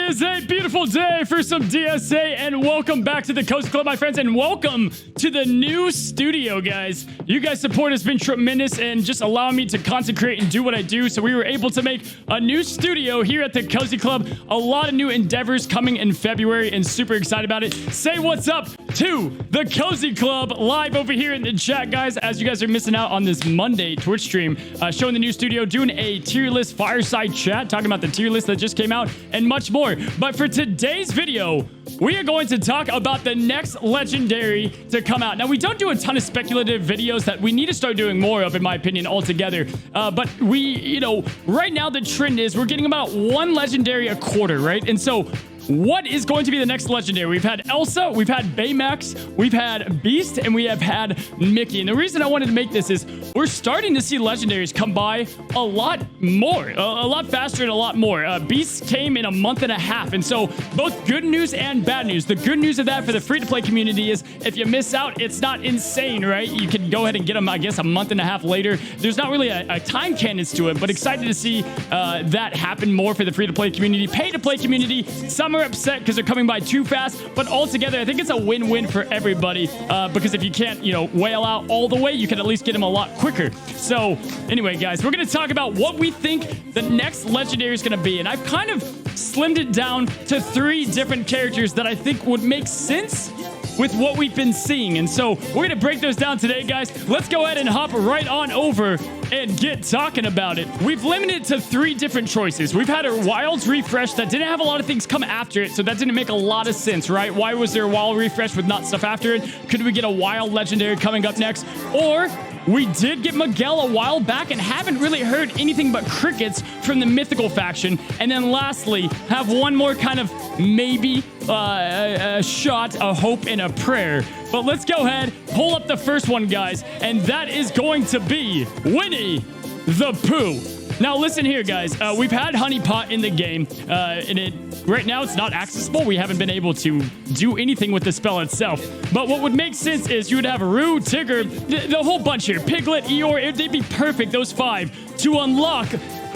is a beautiful day for some DSA, and welcome back to the Cozy Club, my friends, and welcome to the new studio, guys. You guys' support has been tremendous and just allowing me to concentrate and do what I do, so we were able to make a new studio here at the Cozy Club. A lot of new endeavors coming in February, and super excited about it. Say what's up to the Cozy Club live over here in the chat, guys, as you guys are missing out on this Monday Twitch stream, showing the new studio, doing a tier list fireside chat, talking about the tier list that just came out, and much more. But for today's video, we are going to talk about the next legendary to come out. Now, we don't do a ton of speculative videos that we need to start doing more of, in my opinion, altogether. But we, right now the trend is we're getting about one legendary a quarter, right? And so what is going to be the next legendary? We've had Elsa, we've had Baymax, we've had Beast, and we have had Mickey. And the reason I wanted to make this is we're starting to see legendaries come by a lot more, a lot faster and a lot more. Beast came in a month and a half, and so both good news and bad news. The good news of that for the free-to-play community is if you miss out, it's not insane, right? You can go ahead and get them, I guess, a month and a half later. There's not really a time cadence to it, but excited to see that happen more for the free-to-play community. Pay-to-play community, some are upset because they're coming by too fast, but altogether I think it's a win-win for everybody, because if you can't whale out all the way, you can at least get them a lot quicker. So anyway, guys, we're going to talk about what we think the next legendary is going to be, and I've kind of slimmed it down to 3 different characters that I think would make sense with what we've been seeing. And so we're going to break those down today, guys. Let's go ahead and hop right on over and get talking about it. We've limited it to 3 different choices. We've had a Wilds refresh that didn't have a lot of things come after it, so that didn't make a lot of sense, right? Why was there a Wild refresh with not stuff after it? Could we get a Wild legendary coming up next? Or we did get Miguel a while back and haven't really heard anything but crickets from the mythical faction. And then lastly, have one more kind of maybe a shot, a hope, and a prayer. But let's go ahead, pull up the first one, guys, and that is going to be Winnie the Pooh. Now, listen here, guys. We've had Honeypot in the game, and right now it's not accessible. We haven't been able to do anything with the spell itself. But what would make sense is you would have Rue, Tigger, the whole bunch here, Piglet, Eeyore. They'd be perfect, those 5, to unlock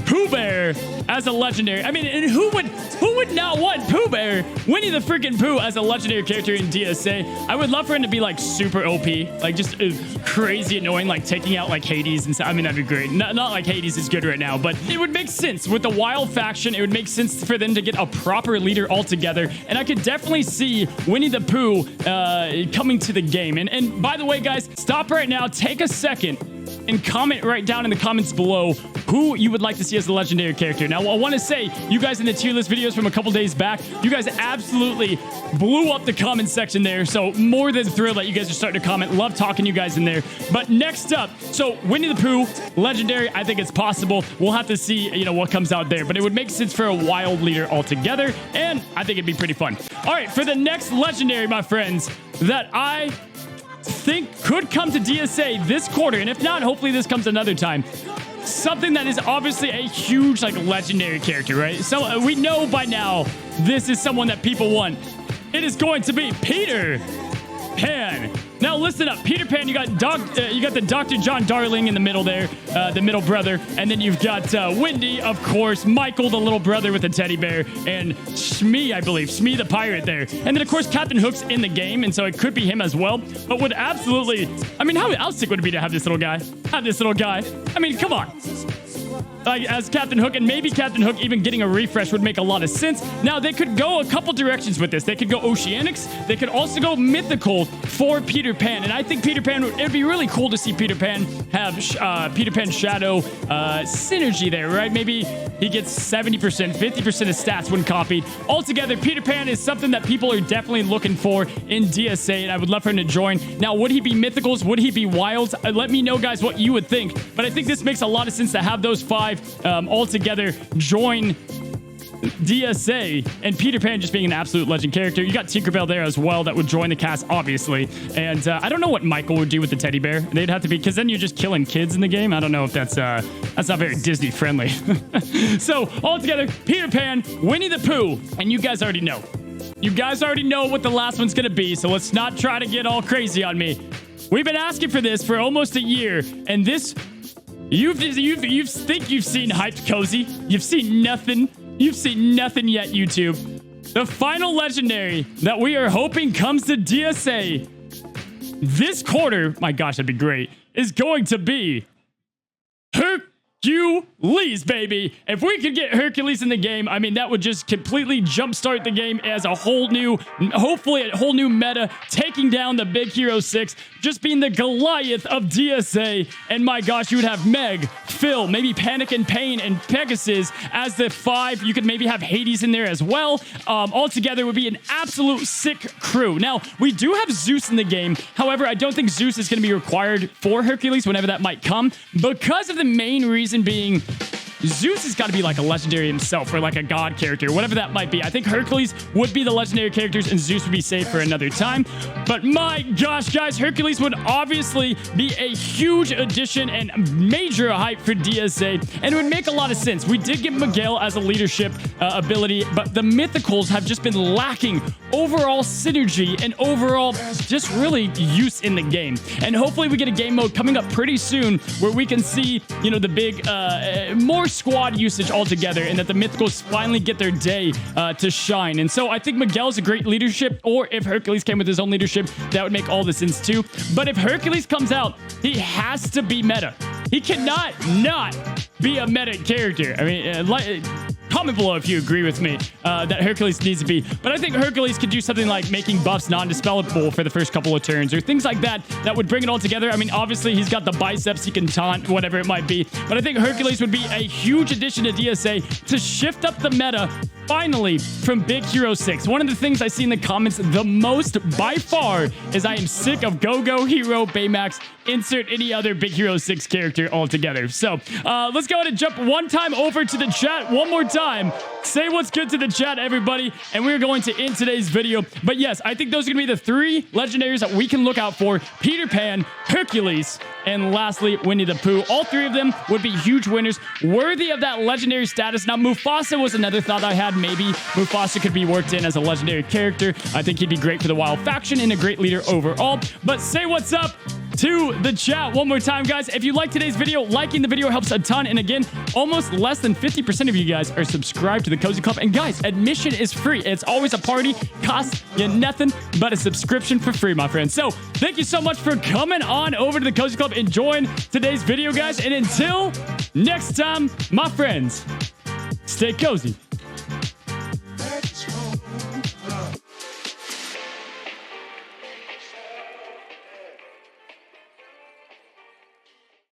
Pooh Bear as a legendary. I mean, and who would not want Pooh Bear? Winnie the freaking Pooh as a legendary character in DSA. I would love for him to be like super OP, like just crazy annoying, like taking out like Hades and stuff. I mean, that'd be great. Not like Hades is good right now, but it would make sense with the Wild faction. It would make sense for them to get a proper leader altogether, and I could definitely see Winnie the Pooh coming to the game. And by the way, guys, stop right now, take a second, and comment right down in the comments below who you would like to see as a legendary character. Now, I want to say, you guys in the tier list videos from a couple days back, you guys absolutely blew up the comment section there. So more than thrilled that you guys are starting to comment. Love talking to you guys in there. But next up, so Winnie the Pooh, legendary. I think it's possible. We'll have to see, what comes out there. But it would make sense for a Wild leader altogether. And I think it'd be pretty fun. All right, for the next legendary, my friends, that I think could come to DSA this quarter, and if not, hopefully this comes another time. Something that is obviously a huge legendary character, right? So we know by now this is someone that people want. It is going to be Peter Pan. Now listen up, Peter Pan. You got the Dr. John Darling in the middle there, the middle brother, and then you've got Wendy, of course, Michael, the little brother with the teddy bear, and Shmee, I believe, Shmee the pirate there, and then of course Captain Hook's in the game, and so it could be him as well. But would absolutely, I mean, how sick would it be to have this little guy? I mean, come on. As Captain Hook, and maybe Captain Hook even getting a refresh would make a lot of sense. Now, they could go a couple directions with this. They could go Oceanics. They could also go Mythical for Peter Pan. And I think Peter Pan, it would be really cool to see Peter Pan have Peter Pan Shadow synergy there, right? Maybe he gets 70%, 50% of stats when copied. Altogether, Peter Pan is something that people are definitely looking for in DSA, and I would love for him to join. Now, would he be Mythicals? Would he be Wilds? Let me know, guys, what you would think. But I think this makes a lot of sense to have those 5 all together join DSA, and Peter Pan just being an absolute legend character. You got Tinkerbell there as well that would join the cast, obviously. And I don't know what Michael would do with the teddy bear. They'd have to be, because then you're just killing kids in the game. I don't know if that's not very Disney friendly. So altogether, Peter Pan, Winnie the Pooh, and you guys already know. You guys already know what the last one's gonna be, so let's not try to get all crazy on me. We've been asking for this for almost a year, and this, you think you've seen hyped cozy. You've seen nothing. You've seen nothing yet, YouTube. the final legendary that we are hoping comes to DSA this quarter, my gosh, that'd be great, is going to be Hercules, baby. If we could get Hercules in the game, I mean, that would just completely jumpstart the game as a whole new, hopefully a whole new meta, taking down the Big Hero 6, just being the Goliath of DSA. And my gosh, you would have Meg, Phil, maybe Panic and Pain, and Pegasus as the 5. You could maybe have Hades in there as well. Altogether would be an absolute sick crew. Now, we do have Zeus in the game. However, I don't think Zeus is going to be required for Hercules whenever that might come, because of the main reason being Zeus has got to be like a legendary himself, or like a god character, whatever that might be. I think Hercules would be the legendary characters and Zeus would be saved for another time. But my gosh, guys, Hercules would obviously be a huge addition and major hype for DSA, and it would make a lot of sense. We did get Miguel as a leadership ability, but the mythicals have just been lacking overall synergy and overall just really use in the game. And hopefully we get a game mode coming up pretty soon where we can see, you know, the big more squad usage altogether, and that the mythicals finally get their day to shine. And so I think Miguel's a great leadership, or if Hercules came with his own leadership, that would make all the sense too. But if Hercules comes out, he has to be meta. He cannot not be a meta character. I mean, comment below if you agree with me that Hercules needs to be. But I think Hercules could do something like making buffs non-dispellable for the first couple of turns, or things like that, that would bring it all together. I mean, obviously, he's got the biceps, he can taunt, whatever it might be. But I think Hercules would be a huge addition to DSA to shift up the meta, finally, from Big Hero 6. One of the things I see in the comments the most, by far, is I am sick of Go-Go Hero Baymax. Insert any other Big Hero 6 character altogether. So, let's go ahead and jump one time over to the chat one more time. Say what's good to the chat, everybody, and we're going to end today's video. But yes, I think those are going to be the 3 legendaries that we can look out for: Peter Pan, Hercules, and lastly, Winnie the Pooh. All 3 of them would be huge winners, worthy of that legendary status. Now, Mufasa was another thought I had. Maybe Mufasa could be worked in as a legendary character. I think he'd be great for the Wild faction and a great leader overall. But say what's up to the chat one more time, guys. If you like today's video, liking the video helps a ton. And again, almost less than 50% of you guys are subscribed to the Cozy Club. And guys, admission is free. It's always a party, costs you nothing but a subscription for free, my friends. So thank you so much for coming on over to the Cozy Club, enjoying today's video, guys. And until next time, my friends, stay cozy.